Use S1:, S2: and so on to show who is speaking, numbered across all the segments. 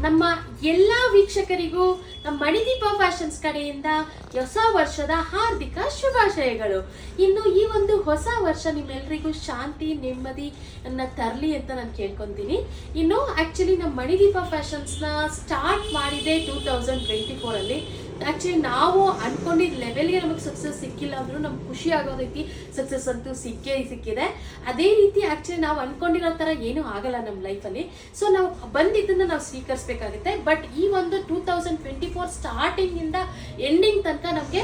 S1: ನಮ್ಮ ಎಲ್ಲ ವೀಕ್ಷಕರಿಗೂ ನಮ್ಮ ಮಣಿದೀಪ ಫ್ಯಾಷನ್ಸ್ ಕಡೆಯಿಂದ ಹೊಸ ವರ್ಷದ ಹಾರ್ದಿಕ ಶುಭಾಶಯಗಳು. ಇನ್ನು ಈ ಒಂದು ಹೊಸ ವರ್ಷ ನಿಮ್ಮೆಲ್ಲರಿಗೂ ಶಾಂತಿ ನೆಮ್ಮದಿಯನ್ನ ತರಲಿ ಅಂತ ನಾನು ಕೇಳ್ಕೊತೀನಿ. ಇನ್ನು ಆ್ಯಕ್ಚುಲಿ ನಮ್ಮ ಮಣಿದೀಪ ಫ್ಯಾಷನ್ಸ್ನ ಸ್ಟಾರ್ಟ್ ಮಾಡಿದೆ 2024 ಆ್ಯಕ್ಚುಲಿ ನಾವು ಅಂದ್ಕೊಂಡಿದ್ದ ಲೆವೆಲ್ಗೆ ನಮಗೆ ಸಕ್ಸಸ್ ಸಿಕ್ಕಿಲ್ಲ ಅಂದ್ರೂ ನಮ್ಗೆ ಖುಷಿ ಆಗೋ ರೀತಿ ಸಕ್ಸಸ್ ಅಂತೂ ಸಿಕ್ಕಿದೆ. ಅದೇ ರೀತಿ ಆ್ಯಕ್ಚುಲಿ ನಾವು ಅಂದ್ಕೊಂಡಿರೋ ಥರ ಏನೂ ಆಗಲ್ಲ ನಮ್ಮ ಲೈಫಲ್ಲಿ. ಸೊ ನಾವು ಬಂದಿದ್ದನ್ನು ನಾವು ಸ್ವೀಕರಿಸಬೇಕಾಗುತ್ತೆ. ಬಟ್ ಈ ಒಂದು 2024 ಸ್ಟಾರ್ಟಿಂಗಿಂದ ಎಂಡಿಂಗ್ ತನಕ ನಮಗೆ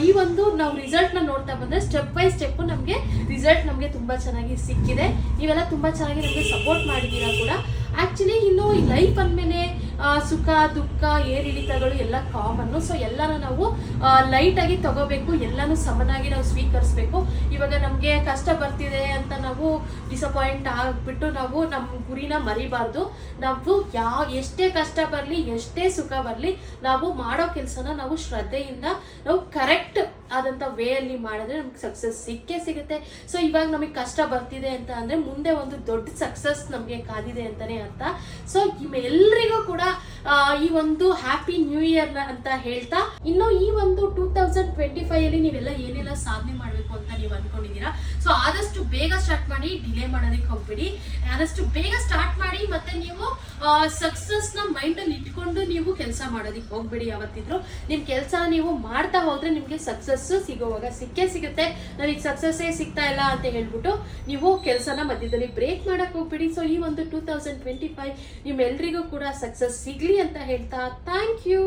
S1: ಈ ಒಂದು ನಾವು ರಿಸಲ್ಟ್ನ ನೋಡ್ತಾ ಬಂದರೆ ಸ್ಟೆಪ್ ಬೈ ಸ್ಟೆಪ್ಪು ನಮಗೆ ರಿಸಲ್ಟ್ ನಮಗೆ ತುಂಬ ಚೆನ್ನಾಗಿ ಸಿಕ್ಕಿದೆ. ನೀವೆಲ್ಲ ತುಂಬ ಚೆನ್ನಾಗಿ ನಮಗೆ ಸಪೋರ್ಟ್ ಮಾಡಿದ್ದೀರಾ ಕೂಡ. ಆ್ಯಕ್ಚುಲಿ ಇನ್ನು ಈ ಲೈಫ್ ಅಂದಮೇಲೆ ಸುಖ ದುಃಖ ಏರಿಳಿತಗಳು ಎಲ್ಲ ಕಾಮನ್ನು. ಸೊ ಎಲ್ಲನೂ ನಾವು ಲೈಟಾಗಿ ತಗೋಬೇಕು, ಎಲ್ಲನೂ ಸಮನಾಗಿ ನಾವು ಸ್ವೀಕರಿಸಬೇಕು. ಇವಾಗ ನಮಗೆ ಕಷ್ಟ ಬರ್ತಿದೆ ಅಂತ ನಾವು ಡಿಸಪಾಯಿಂಟ್ ಆಗಿಬಿಟ್ಟು ನಾವು ನಮ್ಮ ಗುರಿನ ಮರಿಬಾರ್ದು. ನಾವು ಎಷ್ಟೇ ಕಷ್ಟ ಬರಲಿ ಎಷ್ಟೇ ಸುಖ ಬರಲಿ ನಾವು ಮಾಡೋ ಕೆಲಸನ ನಾವು ಶ್ರದ್ಧೆಯಿಂದ ನಾವು ಕರೆಕ್ಟ್ ಆದಂಥ ವೇಯಲ್ಲಿ ಮಾಡಿದ್ರೆ ನಮ್ಗೆ ಸಕ್ಸಸ್ ಸಿಗುತ್ತೆ. ಸೊ ಇವಾಗ ನಮಗೆ ಕಷ್ಟ ಬರ್ತಿದೆ ಅಂತ ಅಂದರೆ ಮುಂದೆ ಒಂದು ದೊಡ್ಡ ಸಕ್ಸಸ್ ನಮಗೆ ಕಾದಿದೆ ಅಂತಲೇ ಅರ್ಥ. ಸೊ ನಿಮ್ಮೆಲ್ಲರಿಗೂ ಕೂಡ ಈ ಒಂದು ಹ್ಯಾಪಿ ನ್ಯೂ ಇಯರ್ ಅಂತ ಹೇಳ್ತಾ, ಇನ್ನು ಈ ಒಂದು 2025 ನೀವೆಲ್ಲ ಏನೆಲ್ಲ ಸಾಧನೆ ಮಾಡಬೇಕು ಅಂತ ನೀವು ಅನ್ಕೊಂಡಿದ್ದೀರಾ. ಸೊ ಆದಷ್ಟು ಬೇಗ ಸ್ಟಾರ್ಟ್ ಮಾಡಿ, ಡಿಲೇ ಮಾಡೋದಕ್ಕೆ ಹೋಗ್ಬೇಡಿ. ಆದಷ್ಟು ಬೇಗ ಸ್ಟಾರ್ಟ್ ಮಾಡಿ. ಮತ್ತೆ ನೀವು ಸಕ್ಸಸ್ನ ಮೈಂಡಲ್ಲಿ ಇಟ್ಕೊಂಡು ನೀವು ಕೆಲಸ ಮಾಡೋದಕ್ಕೆ ಹೋಗ್ಬೇಡಿ. ಯಾವತ್ತಿದ್ರು ನಿಮ್ಮ ಕೆಲಸ ನೀವು ಮಾಡ್ತಾ ಹೋದ್ರೆ ನಿಮಗೆ ಸಕ್ಸಸ್ ಸಿಗುವಾಗ ಸಿಗುತ್ತೆ. ನನಗೆ ಸಕ್ಸಸ್ಸೇ ಸಿಗ್ತಾ ಇಲ್ಲ ಅಂತ ಹೇಳ್ಬಿಟ್ಟು ನೀವು ಕೆಲಸನ ಮಧ್ಯದಲ್ಲಿ ಬ್ರೇಕ್ ಮಾಡಕ್ ಹೋಗ್ಬೇಡಿ. ಸೊ ಈ ಒಂದು 2025 ನಿಮ್ಮೆಲ್ರಿಗೂ ಕೂಡ ಸಕ್ಸಸ್ ಸಿಗ್ಲಿ ಅಂತ ಹೇಳ್ತಾ ಥ್ಯಾಂಕ್ ಯು.